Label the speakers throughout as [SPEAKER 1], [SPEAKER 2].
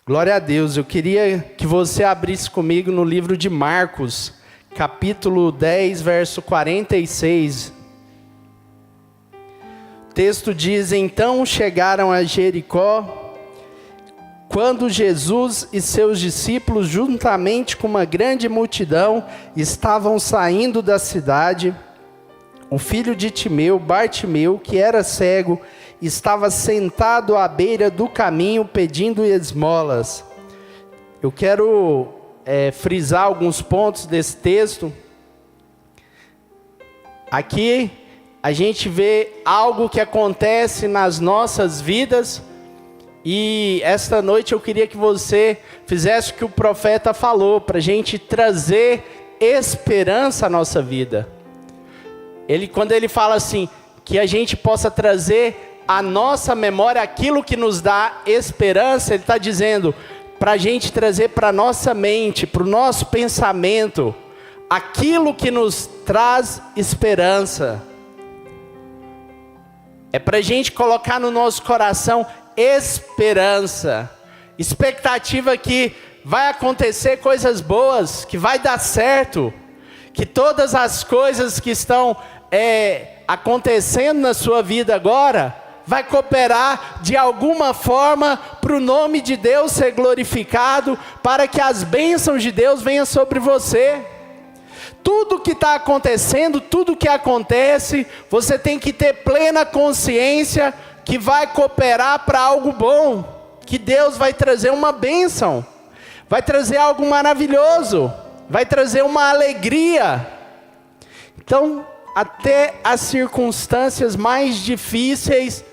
[SPEAKER 1] Glória a Deus. Eu queria que você abrisse comigo no livro de Marcos, capítulo 10, verso 46. O texto diz: então chegaram a Jericó, quando Jesus e seus discípulos, juntamente com uma grande multidão, estavam saindo da cidade. O filho de Timeu, Bartimeu, que era cego, estava sentado à beira do caminho pedindo esmolas. Eu quero frisar alguns pontos desse texto. Aqui a gente vê algo que acontece nas nossas vidas, e esta noite eu queria que você fizesse o que o profeta falou, para a gente trazer esperança à nossa vida. Quando ele fala assim, que a gente possa trazer à nossa memória aquilo que nos dá esperança, ele está dizendo para a gente trazer para a nossa mente, para o nosso pensamento, aquilo que nos traz esperança. É para a gente colocar no nosso coração esperança, expectativa que vai acontecer coisas boas, que vai dar certo, que todas as coisas que estão acontecendo na sua vida agora, vai cooperar de alguma forma para o nome de Deus ser glorificado, para que as bênçãos de Deus venham sobre você. Tudo que está acontecendo, tudo que acontece, você tem que ter plena consciência que vai cooperar para algo bom, que Deus vai trazer uma bênção, vai trazer algo maravilhoso, vai trazer uma alegria. Então, até as circunstâncias mais difíceis,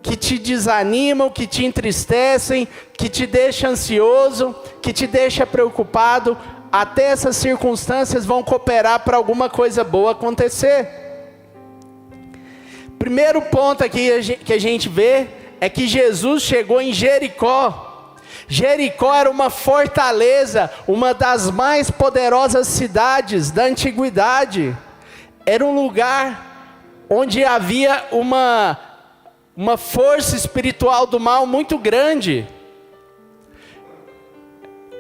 [SPEAKER 1] que te desanimam, que te entristecem, que te deixam ansioso, que te deixam preocupado, até essas circunstâncias vão cooperar para alguma coisa boa acontecer. Primeiro ponto aqui que a gente vê é que Jesus chegou em Jericó. Jericó era uma fortaleza, uma das mais poderosas cidades da antiguidade. Era um lugar onde havia uma força espiritual do mal muito grande.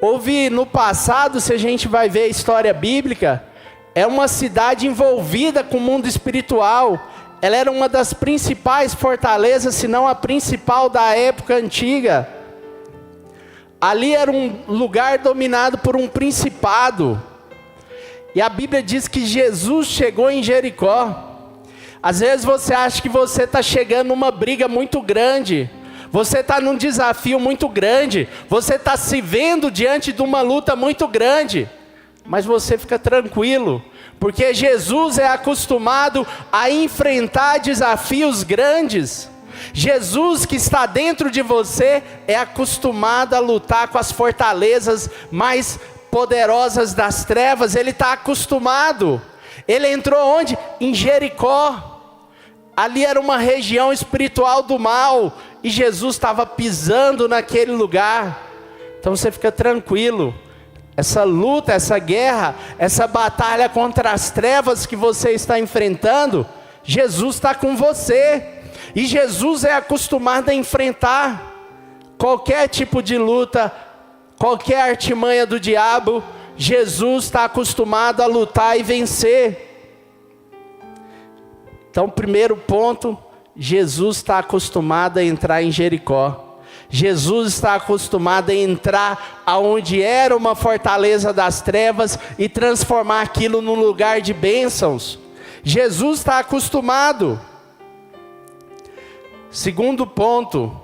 [SPEAKER 1] Houve no passado, se a gente vai ver a história bíblica, é uma cidade envolvida com o mundo espiritual. Ela era uma das principais fortalezas, se não a principal da época antiga. Ali era um lugar dominado por um principado. E a Bíblia diz que Jesus chegou em Jericó. Às vezes você acha que você está chegando numa briga muito grande. Você está num desafio muito grande. Você está se vendo diante de uma luta muito grande. Mas você fica tranquilo, porque Jesus é acostumado a enfrentar desafios grandes. Jesus, que está dentro de você, é acostumado a lutar com as fortalezas mais poderosas das trevas. Ele está acostumado. Ele entrou onde? Em Jericó. Ali era uma região espiritual do mal, e Jesus estava pisando naquele lugar. Então você fica tranquilo. Essa luta, essa guerra, essa batalha contra as trevas que você está enfrentando, Jesus está com você. E Jesus é acostumado a enfrentar qualquer tipo de luta, qualquer artimanha do diabo. Jesus está acostumado a lutar e vencer. Então, primeiro ponto, Jesus está acostumado a entrar em Jericó. Jesus está acostumado a entrar aonde era uma fortaleza das trevas e transformar aquilo num lugar de bênçãos. Jesus está acostumado. Segundo ponto,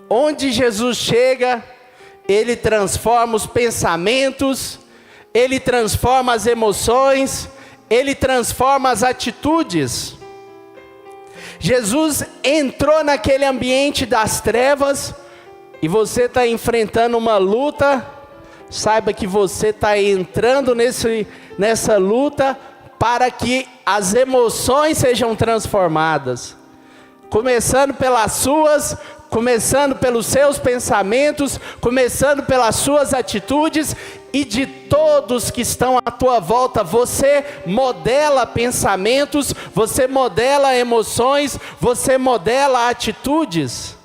[SPEAKER 1] onde Jesus chega, Ele transforma os pensamentos, Ele transforma as emoções, Ele transforma as atitudes. Jesus entrou naquele ambiente das trevas, e você está enfrentando uma luta. Saiba que você está entrando nessa luta para que as emoções sejam transformadas. Começando pelas suas, começando pelos seus pensamentos, começando pelas suas atitudes e de todos que estão à tua volta. Você modela pensamentos, você modela emoções, você modela atitudes.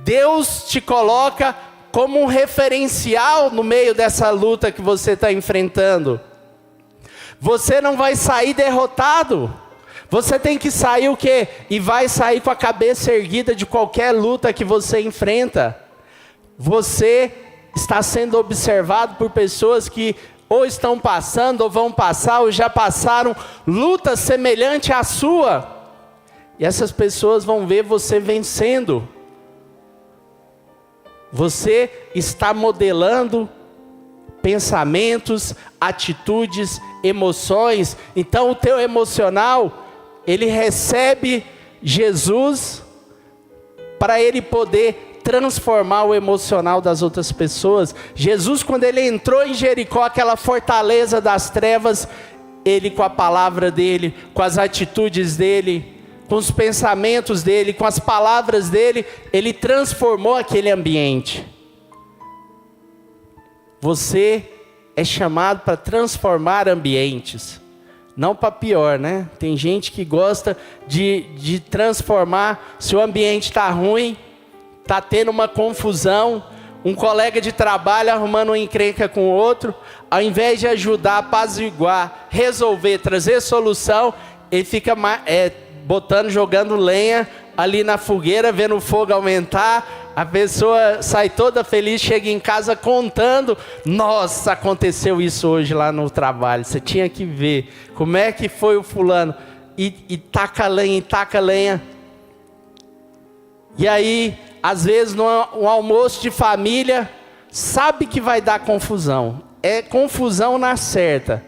[SPEAKER 1] Deus te coloca como um referencial no meio dessa luta que você está enfrentando. Você não vai sair derrotado. Você tem que sair o quê? E vai sair com a cabeça erguida de qualquer luta que você enfrenta. Você está sendo observado por pessoas que ou estão passando, ou vão passar, ou já passaram luta semelhante à sua. E essas pessoas vão ver você vencendo. Você está modelando pensamentos, atitudes, emoções. Então o teu emocional, ele recebe Jesus para ele poder transformar o emocional das outras pessoas. Jesus, quando ele entrou em Jericó, aquela fortaleza das trevas, ele com a palavra dele, com as atitudes dele, com os pensamentos dele, com as palavras dele, ele transformou aquele ambiente. Você é chamado para transformar ambientes, não para pior, né? Tem gente que gosta de transformar. Se o ambiente está ruim, está tendo uma confusão, um colega de trabalho arrumando uma encrenca com o outro, ao invés de ajudar, apaziguar, resolver, trazer solução, ele fica jogando lenha ali na fogueira, vendo o fogo aumentar. A pessoa sai toda feliz, chega em casa contando: nossa, aconteceu isso hoje lá no trabalho, você tinha que ver como é que foi o fulano, e taca lenha. E aí, às vezes, no almoço de família, sabe que vai dar confusão, é confusão na certa,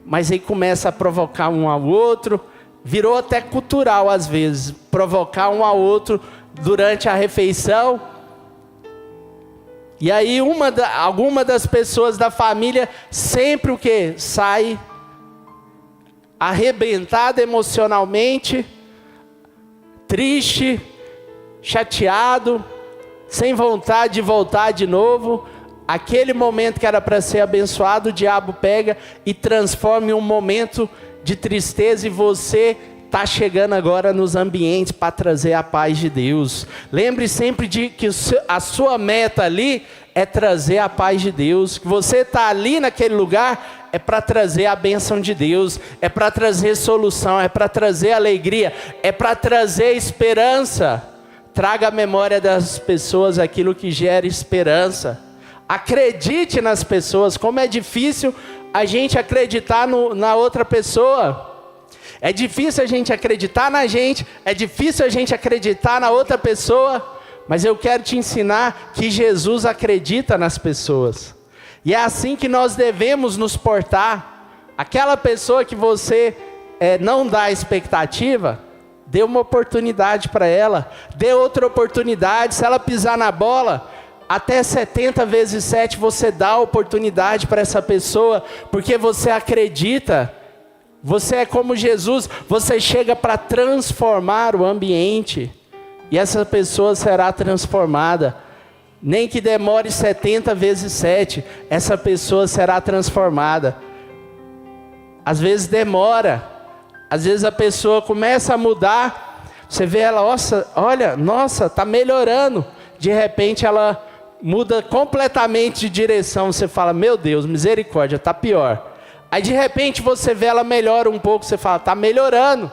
[SPEAKER 1] mas aí começa a provocar um ao outro. Virou até cultural às vezes, provocar um ao outro durante a refeição. E aí alguma das pessoas da família sempre o quê? Sai arrebentada emocionalmente, triste, chateado, sem vontade de voltar de novo. Aquele momento que era para ser abençoado, o diabo pega e transforma em um momento de tristeza, e você está chegando agora nos ambientes para trazer a paz de Deus. Lembre sempre de que a sua meta ali é trazer a paz de Deus. Que você está ali naquele lugar é para trazer a bênção de Deus, é para trazer solução, é para trazer alegria, é para trazer esperança. Traga à memória das pessoas aquilo que gera esperança. Acredite nas pessoas. Como é difícil a gente acreditar na outra pessoa. É difícil a gente acreditar na gente, é difícil a gente acreditar na outra pessoa, mas eu quero te ensinar que Jesus acredita nas pessoas. E é assim que nós devemos nos portar. Aquela pessoa que você não dá expectativa, dê uma oportunidade para ela, dê outra oportunidade. Se ela pisar na bola, até 70 vezes 7 você dá a oportunidade para essa pessoa, porque você acredita. Você é como Jesus, você chega para transformar o ambiente, e essa pessoa será transformada. Nem que demore 70 vezes 7, essa pessoa será transformada. Às vezes demora, às vezes a pessoa começa a mudar, você vê ela, nossa, está melhorando. De repente ela muda completamente de direção, você fala: meu Deus, misericórdia, está pior. Aí de repente você vê ela melhora um pouco, você fala: está melhorando.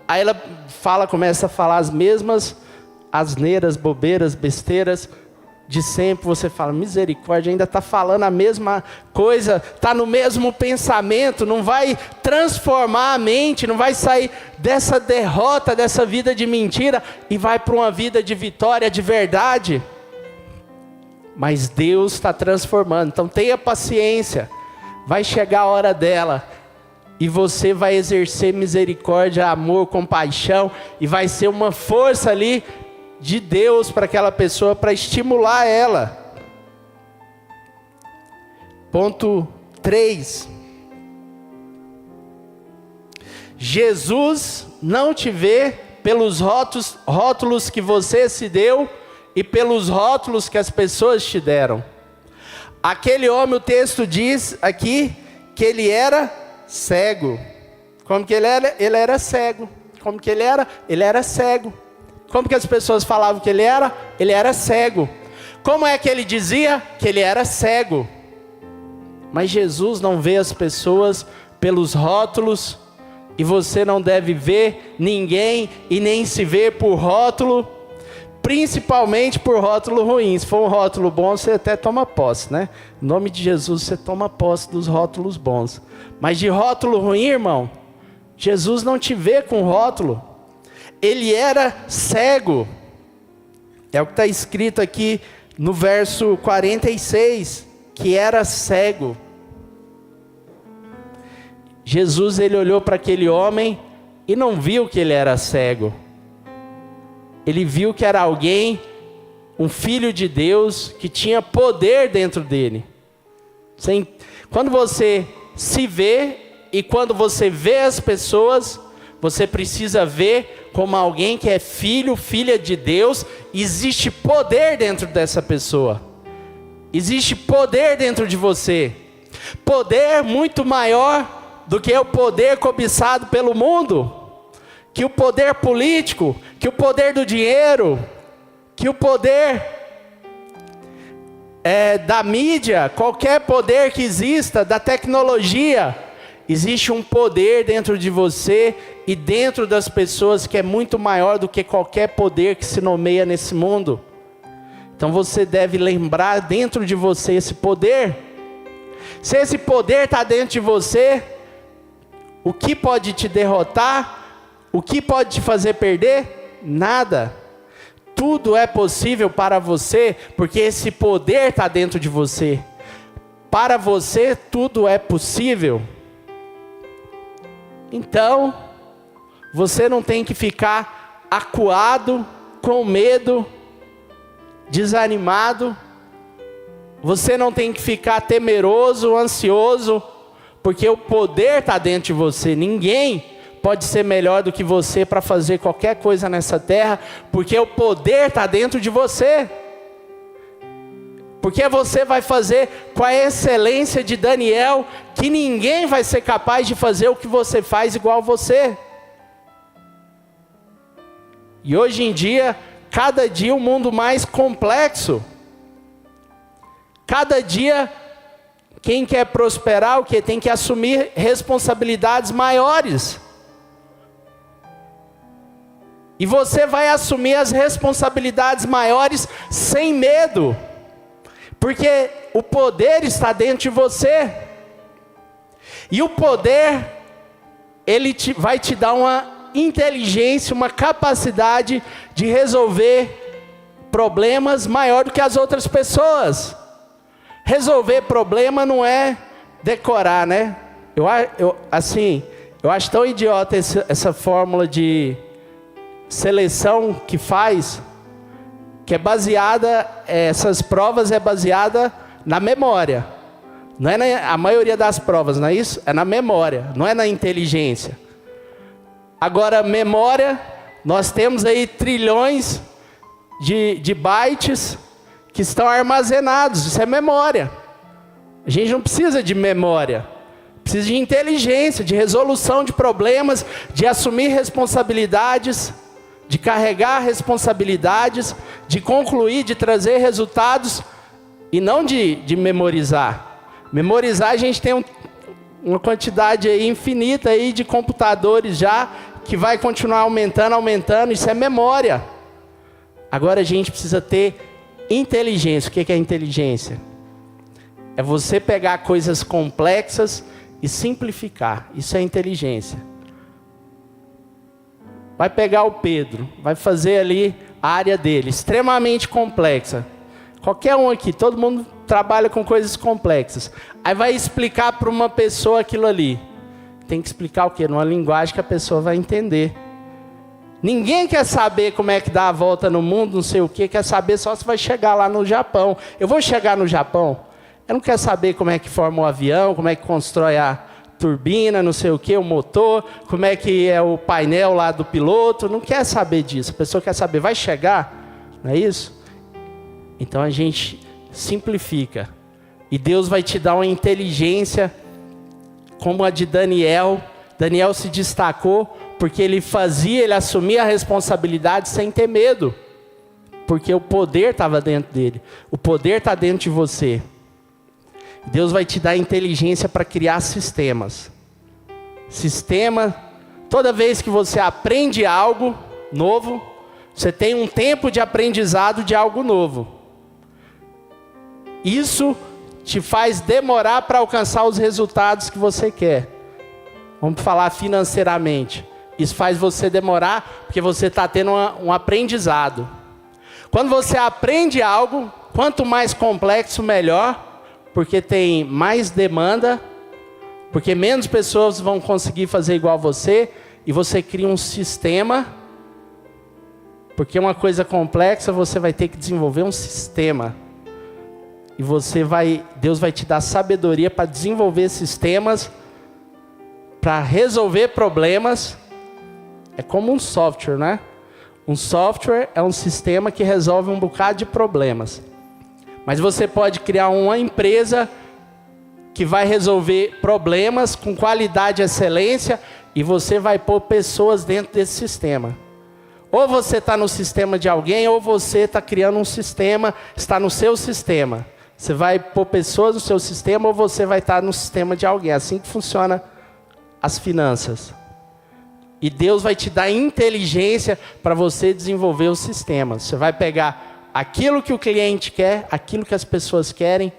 [SPEAKER 1] Aí ela começa a falar as mesmas asneiras, bobeiras, besteiras de sempre. Você fala: misericórdia, ainda está falando a mesma coisa, está no mesmo pensamento. Não vai transformar a mente, não vai sair dessa derrota, dessa vida de mentira, e vai para uma vida de vitória, de verdade. Mas Deus está transformando, então tenha paciência. Vai chegar a hora dela, e você vai exercer misericórdia, amor, compaixão, e vai ser uma força ali de Deus para aquela pessoa, para estimular ela. Ponto 3. Jesus não te vê pelos rótulos que você se deu e pelos rótulos que as pessoas te deram. Aquele homem, o texto diz aqui que ele era cego. Como que ele era? Ele era cego. Como que ele era? Ele era cego. Como que as pessoas falavam que ele era? Ele era cego. Como é que ele dizia? Que ele era cego. Mas Jesus não vê as pessoas pelos rótulos, e você não deve ver ninguém e nem se ver por rótulo, principalmente por rótulo ruim. Se for um rótulo bom, você até toma posse, né? Em nome de Jesus, você toma posse dos rótulos bons. Mas de rótulo ruim, irmão, Jesus não te vê com rótulo. Ele era cego. É o que está escrito aqui no verso 46, que era cego. Jesus, ele olhou para aquele homem e não viu que ele era cego. Ele viu que era alguém, um filho de Deus, que tinha poder dentro dele. Quando você se vê e quando você vê as pessoas, você precisa ver como alguém que é filho, filha de Deus. Existe poder dentro dessa pessoa. Existe poder dentro de você. Poder muito maior do que o poder cobiçado pelo mundo, que o poder político, que o poder do dinheiro, que o poder da mídia, qualquer poder que exista, da tecnologia. Existe um poder dentro de você e dentro das pessoas que é muito maior do que qualquer poder que se nomeia nesse mundo. Então você deve lembrar dentro de você esse poder. Se esse poder está dentro de você, o que pode te derrotar? O que pode te fazer perder? Nada. Tudo é possível para você, porque esse poder está dentro de você. Para você, tudo é possível. Então, você não tem que ficar acuado, com medo, desanimado. Você não tem que ficar temeroso, ansioso, porque o poder está dentro de você. Ninguém pode ser melhor do que você para fazer qualquer coisa nessa terra, porque o poder está dentro de você. Porque você vai fazer com a excelência de Daniel, que ninguém vai ser capaz de fazer o que você faz igual você. E hoje em dia, cada dia um mundo mais complexo. Cada dia, quem quer prosperar, o que tem que assumir responsabilidades maiores. E você vai assumir as responsabilidades maiores sem medo. Porque o poder está dentro de você. E o poder, ele vai te dar uma inteligência, uma capacidade de resolver problemas maior do que as outras pessoas. Resolver problema não é decorar, né? Eu acho tão idiota essa fórmula de seleção que faz, que é baseada, essas provas é baseada na memória. Não é a maioria das provas, não é isso? É na memória, não é na inteligência. Agora, memória, nós temos aí trilhões de bytes que estão armazenados. Isso é memória. A gente não precisa de memória. Precisa de inteligência, de resolução de problemas, de assumir responsabilidades, de carregar responsabilidades, de concluir, de trazer resultados, e não de memorizar. Memorizar, a gente tem uma quantidade aí infinita aí de computadores já, que vai continuar aumentando, isso é memória. Agora a gente precisa ter inteligência. O que é inteligência? É você pegar coisas complexas e simplificar. Isso é inteligência. Vai pegar o Pedro, vai fazer ali a área dele, extremamente complexa. Qualquer um aqui, todo mundo trabalha com coisas complexas. Aí vai explicar para uma pessoa aquilo ali. Tem que explicar o quê? Numa linguagem que a pessoa vai entender. Ninguém quer saber como é que dá a volta no mundo, não sei o quê. Quer saber só se vai chegar lá no Japão. Eu vou chegar no Japão. Eu não quero saber como é que forma o avião, como é que constrói a turbina, não sei o quê, o motor, como é que é o painel lá do piloto. Não quer saber disso. A pessoa quer saber, vai chegar? Não é isso? Então a gente simplifica. E Deus vai te dar uma inteligência como a de Daniel. Daniel se destacou porque ele assumia a responsabilidade sem ter medo. porque o poder estava dentro dele. O poder está dentro de você. Deus vai te dar inteligência para criar sistemas. Sistema, toda vez que você aprende algo novo, você tem um tempo de aprendizado de algo novo. Isso te faz demorar para alcançar os resultados que você quer. Vamos falar financeiramente. Isso faz você demorar porque você está tendo um aprendizado. Quando você aprende algo, quanto mais complexo, melhor. Porque tem mais demanda, porque menos pessoas vão conseguir fazer igual você, e você cria um sistema, porque uma coisa complexa você vai ter que desenvolver um sistema, e Deus vai te dar sabedoria para desenvolver sistemas, para resolver problemas. É como um software, né? Um software é um sistema que resolve um bocado de problemas. Mas você pode criar uma empresa que vai resolver problemas com qualidade e excelência, e você vai pôr pessoas dentro desse sistema. Ou você está no sistema de alguém, ou você está criando um sistema, está no seu sistema. Você vai pôr pessoas no seu sistema, ou você vai estar no sistema de alguém. É assim que funciona as finanças. E Deus vai te dar inteligência para você desenvolver os sistemas. Você vai pegar aquilo que o cliente quer, aquilo que as pessoas querem,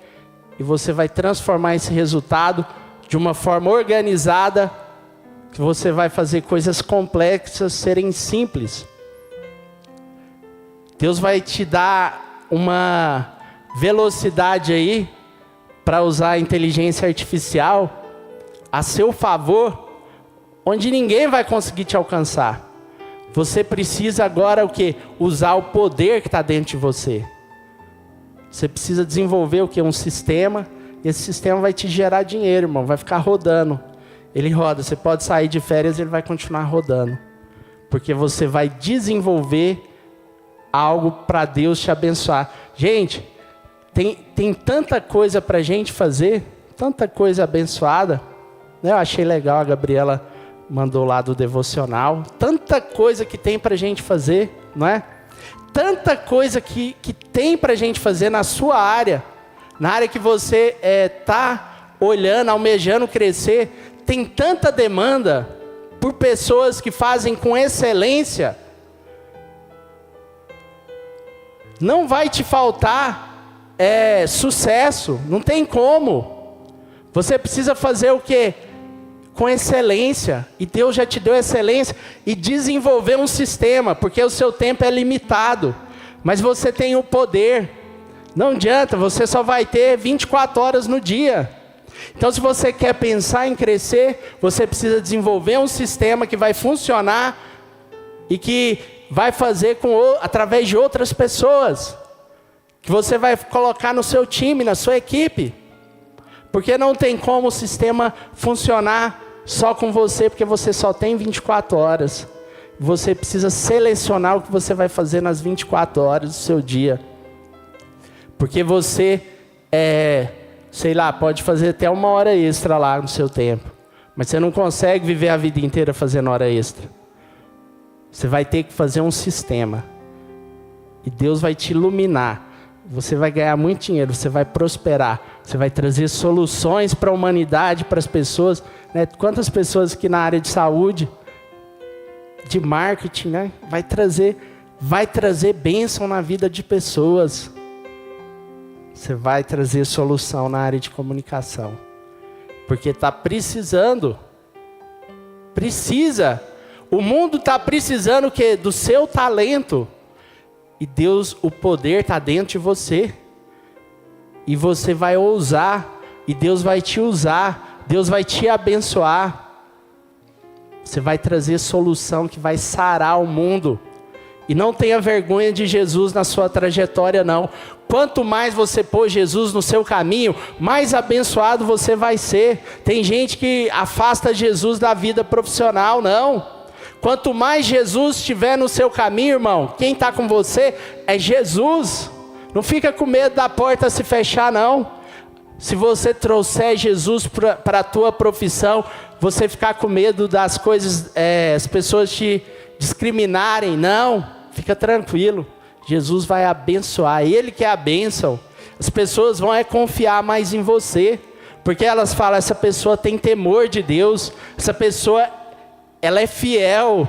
[SPEAKER 1] e você vai transformar esse resultado de uma forma organizada, que você vai fazer coisas complexas serem simples. Deus vai te dar uma velocidade aí, para usar a inteligência artificial a seu favor, onde ninguém vai conseguir te alcançar. Você precisa agora o quê? Usar o poder que está dentro de você. Você precisa desenvolver o quê? Um sistema. E esse sistema vai te gerar dinheiro, irmão. Vai ficar rodando. Ele roda. Você pode sair de férias e ele vai continuar rodando. Porque você vai desenvolver algo para Deus te abençoar. Gente, tem tanta coisa para a gente fazer. Tanta coisa abençoada. Eu achei legal, a Gabriela mandou lá do devocional. Tanta coisa que tem para a gente fazer, não é? Tanta coisa que tem para a gente fazer na sua área. Na área que você está olhando, almejando crescer. Tem tanta demanda por pessoas que fazem com excelência. Não vai te faltar sucesso. Não tem como. Você precisa fazer o quê? Com excelência, e Deus já te deu excelência, e desenvolver um sistema, porque o seu tempo é limitado, mas você tem o poder. Não adianta, você só vai ter 24 horas no dia. Então, se você quer pensar em crescer, você precisa desenvolver um sistema que vai funcionar, e que vai fazer através de outras pessoas, que você vai colocar no seu time, na sua equipe. Porque não tem como o sistema funcionar só com você, porque você só tem 24 horas. Você precisa selecionar o que você vai fazer nas 24 horas do seu dia. Porque você, sei lá, pode fazer até 1 hora extra lá no seu tempo. Mas você não consegue viver a vida inteira fazendo hora extra. Você vai ter que fazer um sistema. E Deus vai te iluminar. Você vai ganhar muito dinheiro, você vai prosperar, você vai trazer soluções para a humanidade, para as pessoas, né? Quantas pessoas aqui na área de saúde, de marketing, né? Vai trazer bênção na vida de pessoas. Você vai trazer solução na área de comunicação, porque está precisando. Precisa. O mundo está precisando o quê? Do seu talento. E Deus, o poder está dentro de você. E você vai ousar. E Deus vai te usar. Deus vai te abençoar. Você vai trazer solução que vai sarar o mundo. E não tenha vergonha de Jesus na sua trajetória, não. Quanto mais você pôr Jesus no seu caminho, mais abençoado você vai ser. Tem gente que afasta Jesus da vida profissional, não. Quanto mais Jesus estiver no seu caminho, irmão, quem está com você é Jesus. Não fica com medo da porta se fechar, não. Se você trouxer Jesus para a tua profissão, você ficar com medo das coisas, as pessoas te discriminarem, não. Fica tranquilo. Jesus vai abençoar, Ele que é a bênção. As pessoas vão confiar mais em você, porque elas falam, essa pessoa tem temor de Deus, essa pessoa, ela é fiel,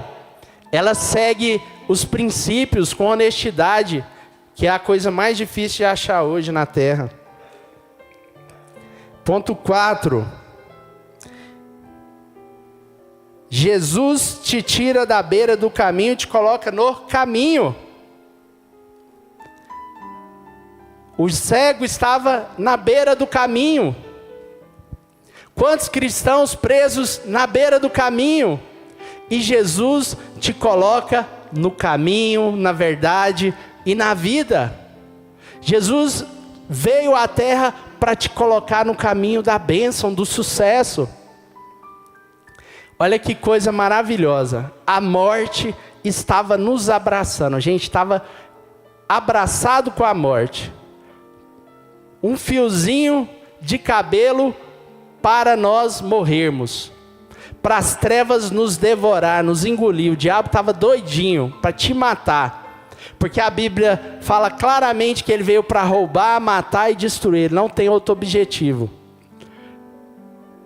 [SPEAKER 1] ela segue os princípios com honestidade, que é a coisa mais difícil de achar hoje na terra. Ponto 4. Jesus te tira da beira do caminho e te coloca no caminho. O cego estava na beira do caminho. Quantos cristãos presos na beira do caminho? E Jesus te coloca no caminho, na verdade e na vida. Jesus veio à terra para te colocar no caminho da bênção, do sucesso. Olha que coisa maravilhosa. A morte estava nos abraçando. A gente estava abraçado com a morte. Um fiozinho de cabelo para nós morrermos. Para as trevas nos devorar, nos engolir. O diabo estava doidinho para te matar. Porque a Bíblia fala claramente que ele veio para roubar, matar e destruir. Ele não tem outro objetivo.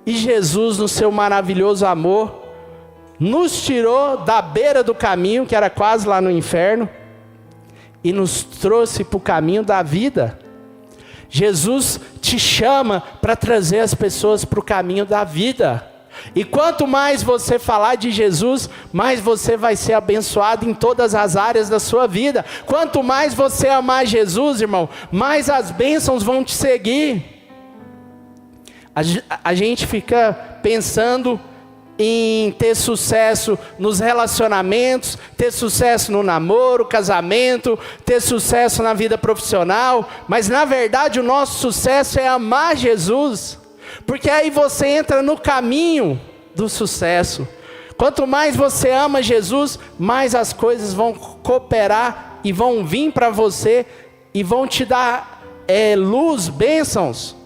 [SPEAKER 1] E Jesus, no seu maravilhoso amor, nos tirou da beira do caminho, que era quase lá no inferno, e nos trouxe para o caminho da vida. Jesus te chama para trazer as pessoas para o caminho da vida. E quanto mais você falar de Jesus, mais você vai ser abençoado em todas as áreas da sua vida. Quanto mais você amar Jesus, irmão, mais as bênçãos vão te seguir. A gente fica pensando em ter sucesso nos relacionamentos, ter sucesso no namoro, casamento, ter sucesso na vida profissional, mas na verdade o nosso sucesso é amar Jesus, porque aí você entra no caminho do sucesso. Quanto mais você ama Jesus, mais as coisas vão cooperar e vão vir para você e vão te dar luz, bênçãos.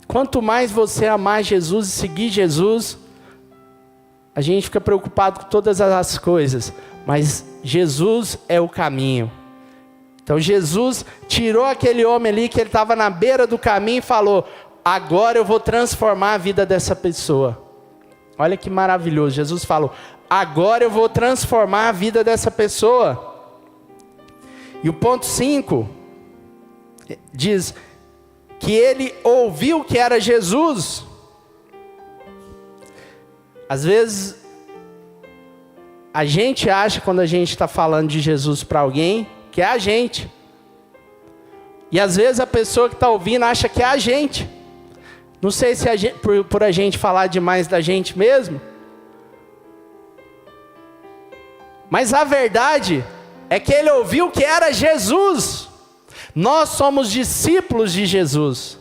[SPEAKER 1] Quanto mais você amar Jesus e seguir Jesus, a gente fica preocupado com todas as coisas, mas Jesus é o caminho. Então Jesus tirou aquele homem ali que ele estava na beira do caminho e falou, agora eu vou transformar a vida dessa pessoa. Olha que maravilhoso, Jesus falou, agora eu vou transformar a vida dessa pessoa. E o ponto 5 diz que ele ouviu que era Jesus. Às vezes, a gente acha, quando a gente está falando de Jesus para alguém, que é a gente. E às vezes a pessoa que está ouvindo acha que é a gente. Não sei se por a gente falar demais da gente mesmo. Mas a verdade é que ele ouviu que era Jesus. Nós somos discípulos de Jesus.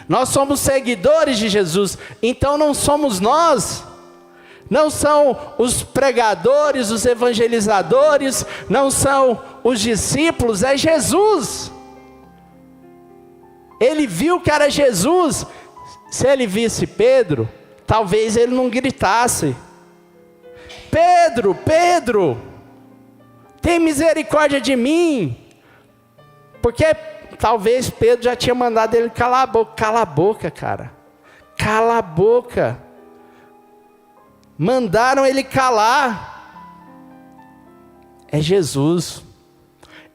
[SPEAKER 1] Nós somos seguidores de Jesus. Então não somos nós. Não são os pregadores, os evangelizadores. Não são os discípulos. É Jesus. Ele viu que era Jesus. Se ele visse Pedro, talvez ele não gritasse. Pedro, Pedro, tem misericórdia de mim. Porque talvez Pedro já tinha mandado ele calar a boca. Cala a boca, cara. Cala a boca. Mandaram ele calar. É Jesus.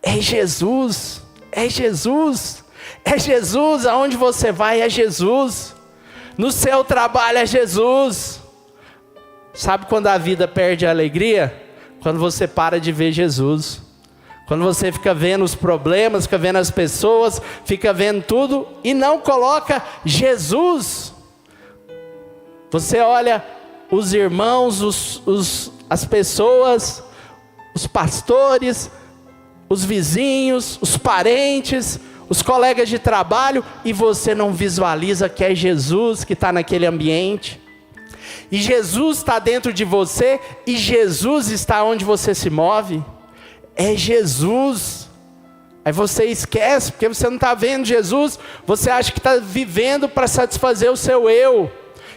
[SPEAKER 1] É Jesus. É Jesus. É Jesus. Aonde você vai é Jesus. No seu trabalho é Jesus. Sabe quando a vida perde a alegria? Quando você para de ver Jesus. Quando você fica vendo os problemas, fica vendo as pessoas, fica vendo tudo e não coloca Jesus. Você olha os irmãos, as pessoas, os pastores, os vizinhos, os parentes, os colegas de trabalho, e você não visualiza que é Jesus que está naquele ambiente. E Jesus está dentro de você, e Jesus está onde você se move. É Jesus. Aí você esquece, porque você não está vendo Jesus. Você acha que está vivendo para satisfazer o seu eu.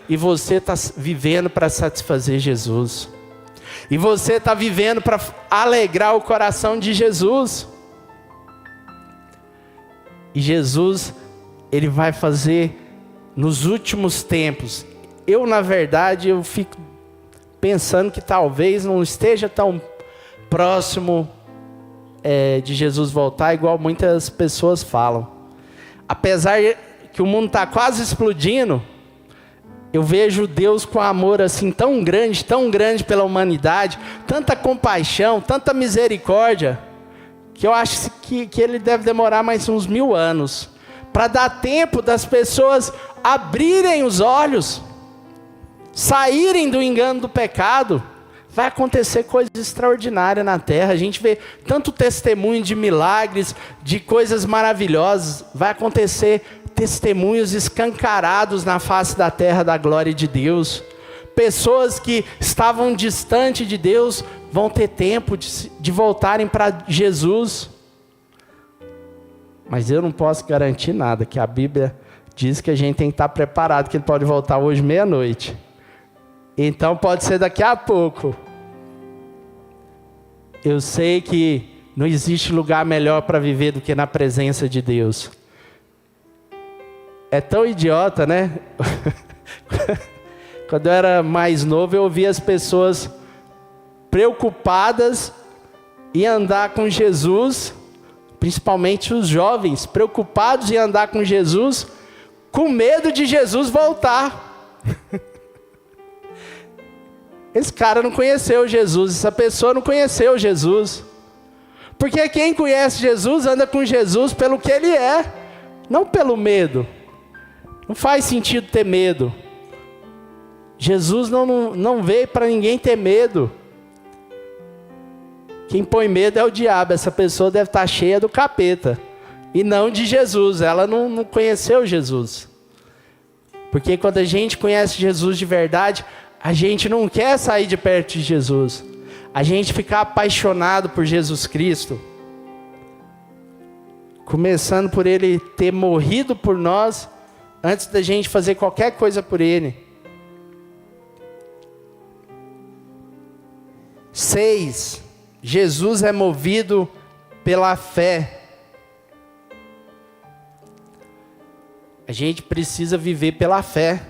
[SPEAKER 1] E você está vivendo para satisfazer Jesus. E você está vivendo para alegrar o coração de Jesus. E Jesus, ele vai fazer nos últimos tempos. Eu, na verdade, eu fico pensando que talvez não esteja tão próximo de Jesus voltar, igual muitas pessoas falam. Apesar que o mundo está quase explodindo, eu vejo Deus com amor assim tão grande pela humanidade, tanta compaixão, tanta misericórdia, que eu acho que ele deve demorar mais uns 1000 anos, para dar tempo das pessoas abrirem os olhos, saírem do engano do pecado. Vai acontecer coisas extraordinárias na terra. A gente vê tanto testemunho de milagres, de coisas maravilhosas. Vai acontecer testemunhos escancarados na face da terra da glória de Deus. Pessoas que estavam distantes de Deus vão ter tempo de voltarem para Jesus. Mas eu não posso garantir nada, que a Bíblia diz que a gente tem que estar preparado, que ele pode voltar hoje meia-noite. Então pode ser daqui a pouco. Eu sei que não existe lugar melhor para viver do que na presença de Deus. É tão idiota, né? Quando eu era mais novo, eu ouvia as pessoas preocupadas em andar com Jesus, principalmente os jovens, preocupados em andar com Jesus, com medo de Jesus voltar. Esse cara não conheceu Jesus, essa pessoa não conheceu Jesus. Porque quem conhece Jesus anda com Jesus pelo que ele é, não pelo medo. Não faz sentido ter medo. Jesus não veio para ninguém ter medo. Quem põe medo é o diabo. Essa pessoa deve estar cheia do capeta, e não de Jesus. Ela não conheceu Jesus. Porque quando a gente conhece Jesus de verdade, a gente não quer sair de perto de Jesus. A gente fica apaixonado por Jesus Cristo. Começando por ele ter morrido por nós, antes da gente fazer qualquer coisa por ele. 6. Jesus é movido pela fé. A gente precisa viver pela fé.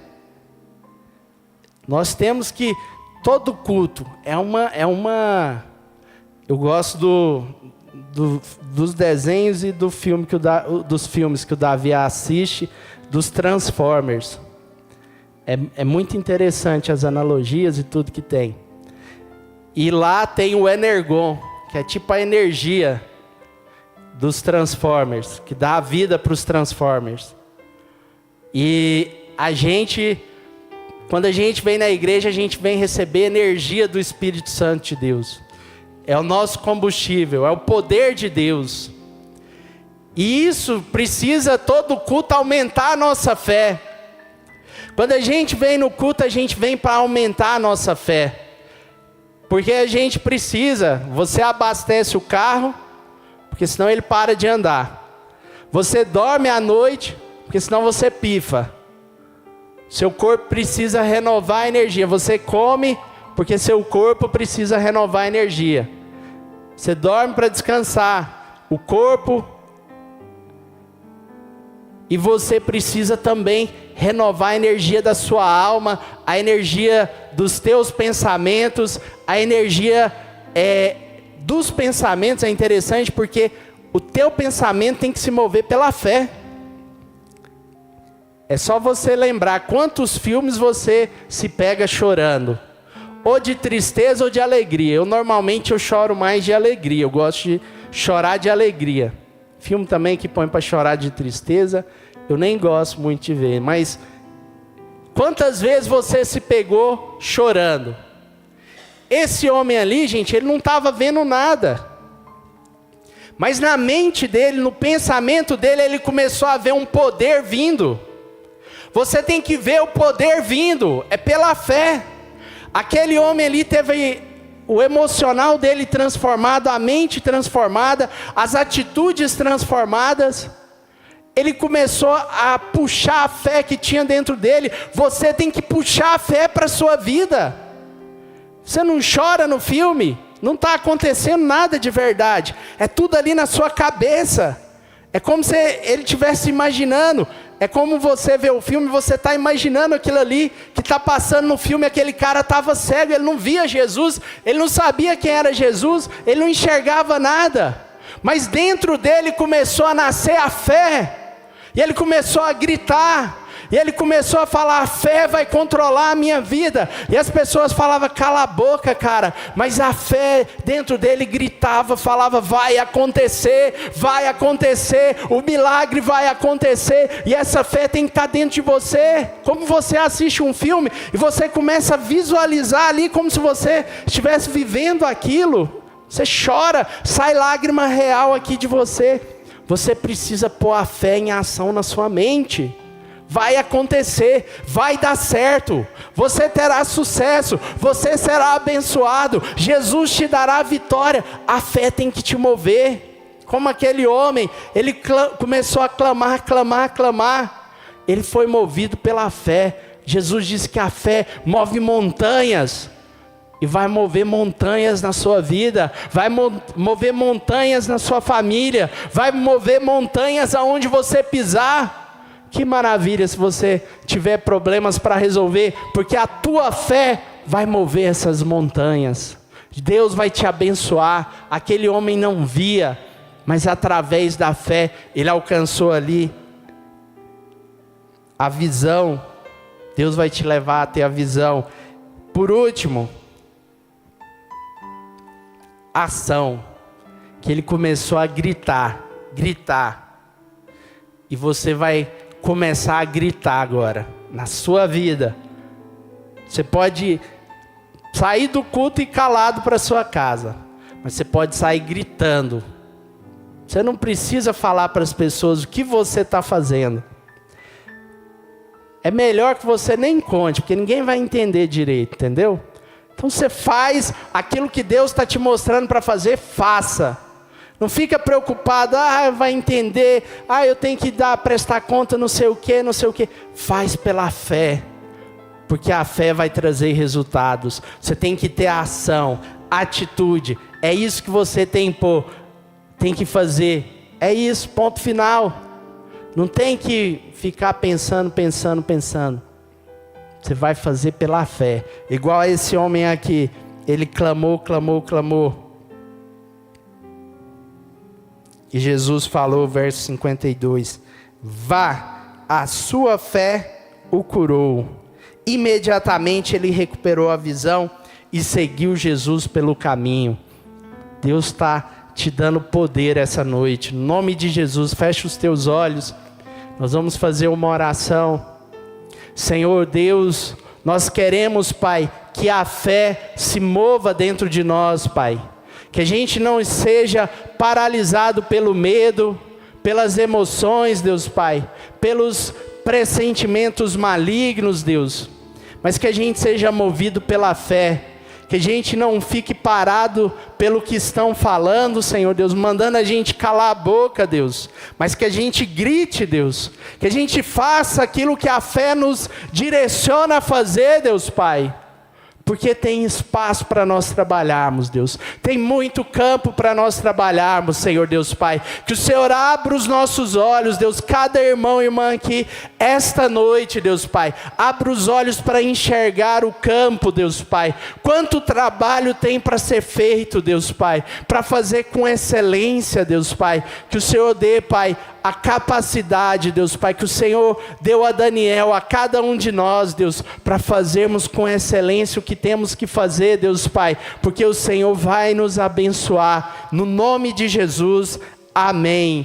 [SPEAKER 1] Nós temos que, todo culto, eu gosto dos desenhos e dos filmes que o Davi assiste, dos Transformers. É muito interessante as analogias e tudo que tem. E lá tem o Energon, que é tipo a energia dos Transformers, que dá a vida para os Transformers. E quando a gente vem na igreja, a gente vem receber energia do Espírito Santo de Deus. É o nosso combustível, é o poder de Deus. E isso precisa, todo culto, aumentar a nossa fé. Quando a gente vem no culto, a gente vem para aumentar a nossa fé. Porque a gente precisa, você abastece o carro, porque senão ele para de andar. Você dorme à noite, porque senão você pifa. Seu corpo precisa renovar a energia. Você come, porque seu corpo precisa renovar a energia. Você dorme para descansar o corpo. E você precisa também renovar a energia da sua alma, a energia dos teus pensamentos, a energia dos pensamentos. É interessante porque o teu pensamento tem que se mover pela fé. É só você lembrar quantos filmes você se pega chorando, ou de tristeza ou de alegria. Normalmente eu choro mais de alegria, eu gosto de chorar de alegria. Filme também que põe para chorar de tristeza, eu nem gosto muito de ver. Mas quantas vezes você se pegou chorando? Esse homem ali, gente, ele não estava vendo nada. Mas na mente dele, no pensamento dele, ele começou a ver um poder vindo. Você tem que ver o poder vindo, é pela fé. Aquele homem ali teve o emocional dele transformado, a mente transformada, as atitudes transformadas. Ele começou a puxar a fé que tinha dentro dele. Você tem que puxar a fé para a sua vida. Você não chora no filme, não está acontecendo nada de verdade. É tudo ali na sua cabeça. É como se ele estivesse imaginando. É como você vê o filme, você está imaginando aquilo ali que está passando no filme. Aquele cara estava cego, ele não via Jesus, ele não sabia quem era Jesus, ele não enxergava nada. Mas dentro dele começou a nascer a fé. E ele começou a gritar. E ele começou a falar: a fé vai controlar a minha vida. E as pessoas falavam: cala a boca, cara. Mas a fé dentro dele gritava, falava: vai acontecer, o milagre vai acontecer. E essa fé tem que estar dentro de você. Como você assiste um filme e você começa a visualizar ali como se você estivesse vivendo aquilo. Você chora, sai lágrima real aqui de você. Você precisa pôr a fé em ação na sua mente. Vai acontecer, vai dar certo, você terá sucesso, você será abençoado, Jesus te dará a vitória. A fé tem que te mover. Como aquele homem, ele começou a clamar. Ele foi movido pela fé. Jesus disse que a fé move montanhas. E vai mover montanhas na sua vida, vai mover montanhas na sua família, vai mover montanhas aonde você pisar. Que maravilha se você tiver problemas para resolver, porque a tua fé vai mover essas montanhas. Deus vai te abençoar. Aquele homem não via, mas através da fé ele alcançou ali a visão. Deus vai te levar a ter a visão. Por último, ação, que ele começou a gritar. E você vai começar a gritar agora, na sua vida. Você pode sair do culto e calado para sua casa, mas você pode sair gritando. Você não precisa falar para as pessoas o que você está fazendo. É melhor que você nem conte, porque ninguém vai entender direito, entendeu? Então você faz aquilo que Deus está te mostrando para fazer, faça. Não fica preocupado: vai entender, eu tenho que prestar conta, não sei o que. Faz pela fé, porque a fé vai trazer resultados. Você tem que ter ação, atitude. É isso que você tem que fazer. É isso, ponto final. Não tem que ficar pensando. Você vai fazer pela fé. Igual a esse homem aqui, ele clamou. E Jesus falou, verso 52, vá, a sua fé o curou. Imediatamente ele recuperou a visão e seguiu Jesus pelo caminho. Deus está te dando poder essa noite. No nome de Jesus, fecha os teus olhos. Nós vamos fazer uma oração. Senhor Deus, nós queremos, Pai, que a fé se mova dentro de nós, Pai. Que a gente não seja paralisado pelo medo, pelas emoções, Deus Pai, pelos pressentimentos malignos, Deus, mas que a gente seja movido pela fé, que a gente não fique parado pelo que estão falando, Senhor Deus, mandando a gente calar a boca, Deus, mas que a gente grite, Deus, que a gente faça aquilo que a fé nos direciona a fazer, Deus Pai. Porque tem espaço para nós trabalharmos, Deus. Tem muito campo para nós trabalharmos, Senhor Deus Pai. Que o Senhor abra os nossos olhos, Deus. Cada irmão e irmã aqui, esta noite, Deus Pai. Abra os olhos para enxergar o campo, Deus Pai. Quanto trabalho tem para ser feito, Deus Pai. Para fazer com excelência, Deus Pai. Que o Senhor dê, Pai, a capacidade, Deus Pai, que o Senhor deu a Daniel, a cada um de nós, Deus, para fazermos com excelência o que temos que fazer, Deus Pai, porque o Senhor vai nos abençoar, no nome de Jesus, amém.